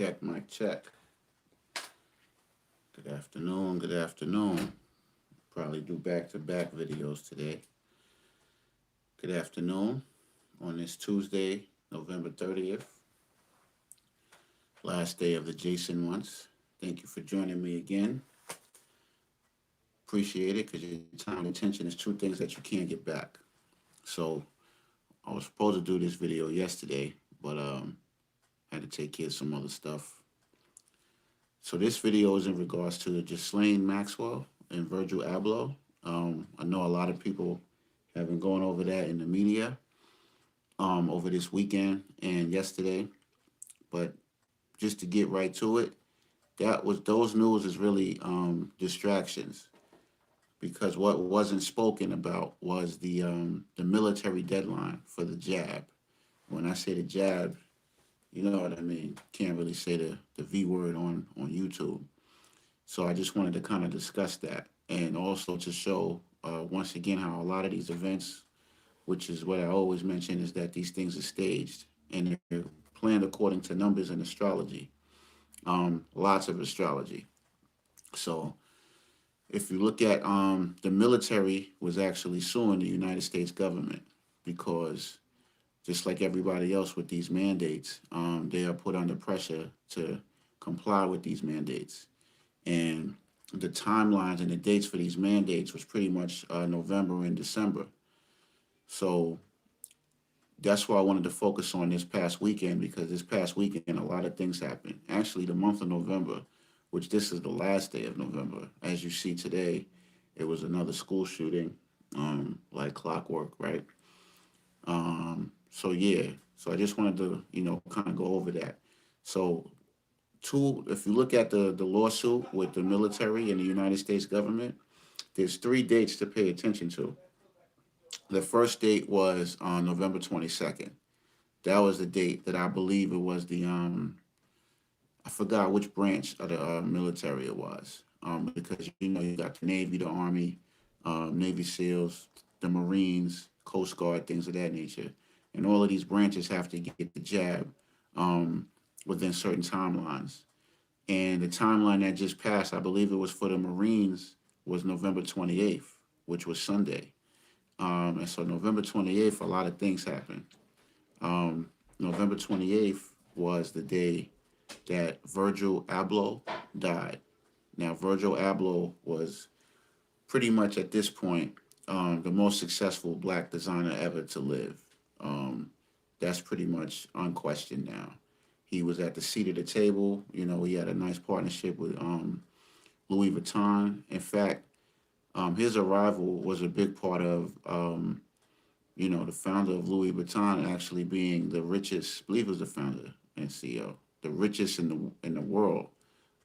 Check, mic check. Good afternoon, good afternoon. Probably do back-to-back videos today. Good afternoon on this Tuesday, November 30th, last day of the Jason months. Thank you for joining me again. Appreciate it because your time and attention is two things that you can't get back. So I was supposed to do this video yesterday, but had to take care of some other stuff. So this video is in regards to Ghislaine Maxwell and Virgil Abloh. I know a lot of people have been going over that in the media over this weekend and yesterday. But just to get right to it, those news is really distractions because what wasn't spoken about was the military deadline for the jab. When I say the jab, you know what I mean. Can't really say the V word on YouTube. So I just wanted to kind of discuss that and also to show once again how a lot of these events, which is what I always mention, is that these things are staged and they're planned according to numbers and astrology. Lots of astrology. So if you look at the military was actually suing the United States government because just like everybody else with these mandates, they are put under pressure to comply with these mandates. And the timelines and the dates for these mandates was pretty much November and December. So that's why I wanted to focus on this past weekend because this past weekend a lot of things happened. Actually, the month of November, which this is the last day of November, as you see today, it was another school shooting, like clockwork, right? So yeah, so I just wanted to, kind of go over that. So if you look at the lawsuit with the military and the United States government, there's three dates to pay attention to. The first date was on November 22nd. That was the date that I believe it was I forgot which branch of the military it was. Because you got the Navy, the Army, Navy SEALs, the Marines, Coast Guard, things of that nature, and all of these branches have to get the jab within certain timelines. And the timeline that just passed, I believe it was for the Marines, was November 28th, which was Sunday. And so November 28th, a lot of things happened. November 28th was the day that Virgil Abloh died. Now, Virgil Abloh was pretty much at this point the most successful black designer ever to live. That's pretty much unquestioned now. He was at the seat of the table. He had a nice partnership with Louis Vuitton. In fact, his arrival was a big part of, the founder of Louis Vuitton actually being the richest, I believe he was the founder and CEO, the richest in the world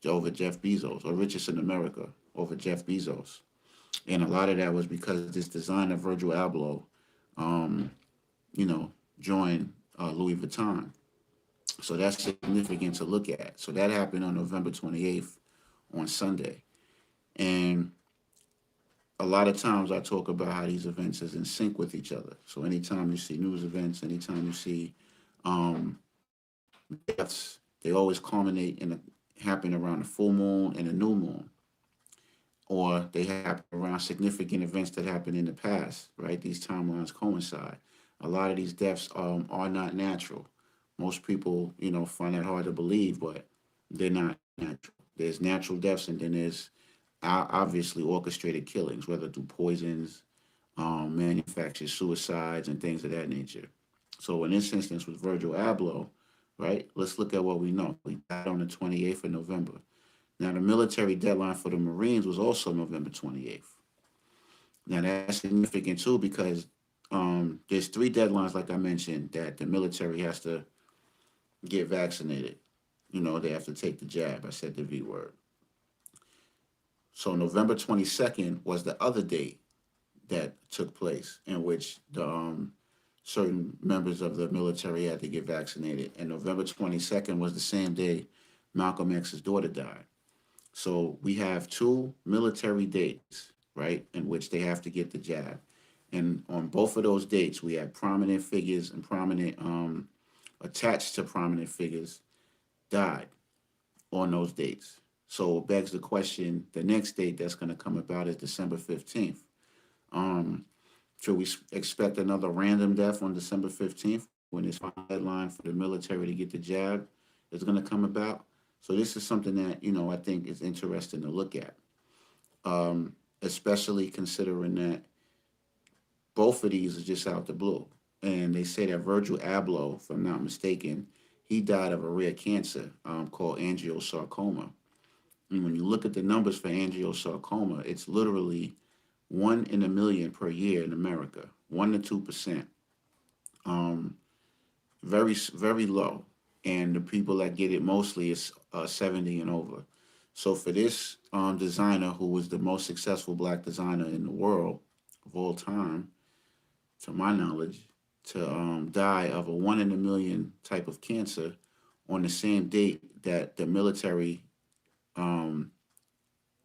over Jeff Bezos, or richest in America over Jeff Bezos. And a lot of that was because this designer, Virgil Abloh, um, joined Louis Vuitton. So that's significant to look at. So that happened on November 28th on Sunday. And a lot of times I talk about how these events is in sync with each other. So anytime you see news events, anytime you see deaths, they always culminate happen around the full moon and the new moon, or they happen around significant events that happened in the past, right? These timelines coincide. A lot of these deaths are not natural. Most people, find that hard to believe, but they're not natural. There's natural deaths, and then there's obviously orchestrated killings, whether through poisons, manufactured suicides, and things of that nature. So in this instance with Virgil Abloh, right, let's look at what we know. He died on the 28th of November. Now, the military deadline for the Marines was also November 28th. Now, that's significant too because there's three deadlines, like I mentioned, that the military has to get vaccinated. They have to take the jab. I said the V word. So November 22nd was the other date that took place in which the certain members of the military had to get vaccinated. And November 22nd was the same day Malcolm X's daughter died. So we have two military dates, right, in which they have to get the jab. And on both of those dates, we have prominent figures and attached to prominent figures died. on those dates. So it begs the question, the next date that's going to come about is December 15th. Um, should we expect another random death on December 15th when this final deadline for the military to get the jab is going to come about? So this is something that, I think is interesting to look at, especially considering that both of these are just out the blue. And they say that Virgil Abloh, if I'm not mistaken, he died of a rare cancer called angiosarcoma. And when you look at the numbers for angiosarcoma, it's literally 1 in a million per year in America, 1 to 2%. Um, very low. And the people that get it mostly is 70 and over. So for this designer, who was the most successful black designer in the world of all time, to my knowledge, to die of a 1 in a million type of cancer on the same date that the military um,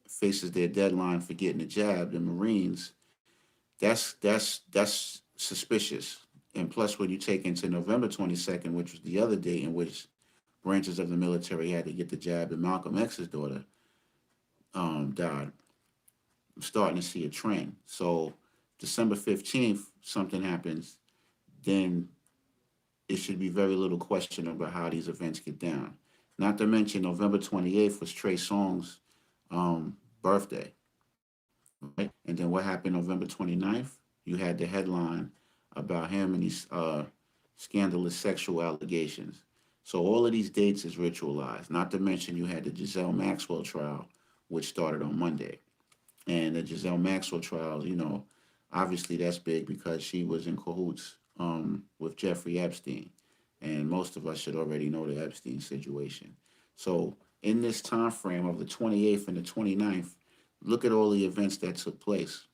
faces their deadline for getting the jab, the Marines, that's suspicious. And plus, when you take into November 22nd, which was the other date in which branches of the military had to get the jab, and Malcolm X's daughter died, I'm starting to see a trend. So December 15th, something happens, then it should be very little question about how these events get down. Not to mention November 28th was Trey Songz's birthday, right? And then what happened November 29th? You had the headline about him and these scandalous sexual allegations. So all of these dates is ritualized. Not to mention you had the Giselle Maxwell trial, which started on Monday. And the Giselle Maxwell trial, obviously that's big because she was in cahoots with Jeffrey Epstein. And most of us should already know the Epstein situation. So in this time frame of the 28th and the 29th, look at all the events that took place.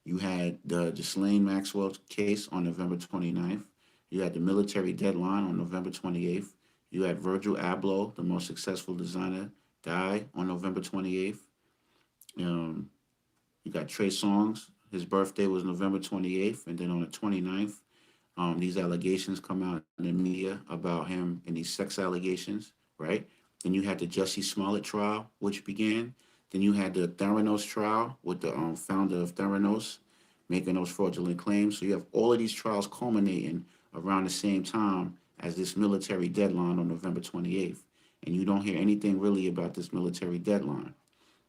You had the Ghislaine Maxwell case on November 29th. You had the military deadline on November 28th. You had Virgil Abloh, the most successful designer, die on November 28th. Um, you got Trey Songz. His birthday was November 28th. And then on the 29th, these allegations come out in the media about him and these sex allegations, right? Then you had the Jussie Smollett trial, which began. Then you had the Theranos trial with the founder of Theranos making those fraudulent claims. So you have all of these trials culminating around the same time as this military deadline on November 28th. And you don't hear anything really about this military deadline.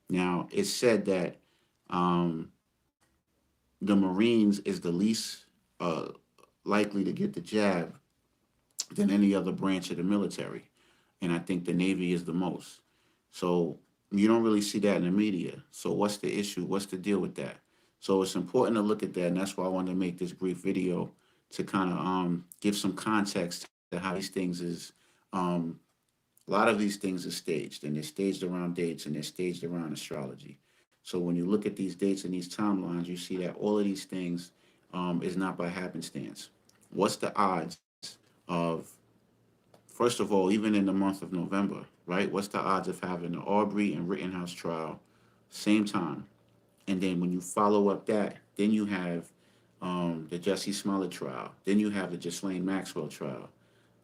Now, it's said that um, the Marines is the least uh, likely to get the jab than any other branch of the military. And I think the Navy is the most. So you don't really see that in the media. So what's the issue? What's the deal with that? So it's important to look at that. And that's why I wanted to make this brief video to kind of give some context to how these things is, a lot of these things are staged, and they're staged around dates, and they're staged around astrology. So when you look at these dates and these timelines, you see that all of these things is not by happenstance. What's the odds of, first of all, even in the month of November, right? What's the odds of having the Aubrey and Rittenhouse trial same time? And then when you follow up that, then you have the Jussie Smollett trial. Then you have the Ghislaine Maxwell trial.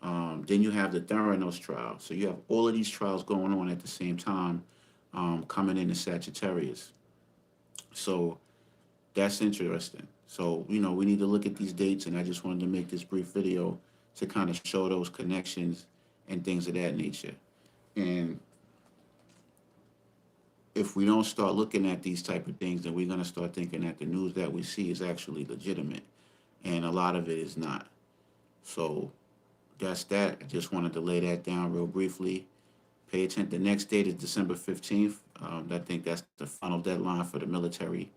Then you have the Theranos trial. So you have all of these trials going on at the same time coming into Sagittarius. So that's interesting. So, we need to look at these dates, and I just wanted to make this brief video to kind of show those connections and things of that nature. And if we don't start looking at these type of things, then we're going to start thinking that the news that we see is actually legitimate. And a lot of it is not. So that's that. I just wanted to lay that down real briefly. Pay attention. The next date is December 15th. I think that's the final deadline for the military.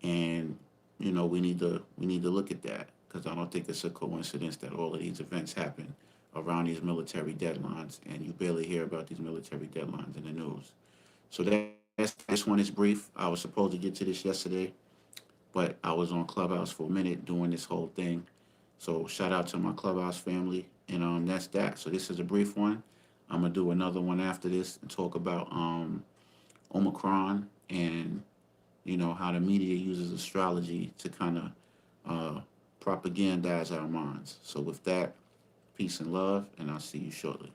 And, we need to look at that, because I don't think it's a coincidence that all of these events happen around these military deadlines, and you barely hear about these military deadlines in the news. So this one is brief. I was supposed to get to this yesterday, but I was on Clubhouse for a minute doing this whole thing. So shout out to my Clubhouse family, and that's that. So this is a brief one. I'm gonna do another one after this and talk about Omicron and how the media uses astrology to kind of propagandize our minds. So with that, peace and love, and I'll see you shortly.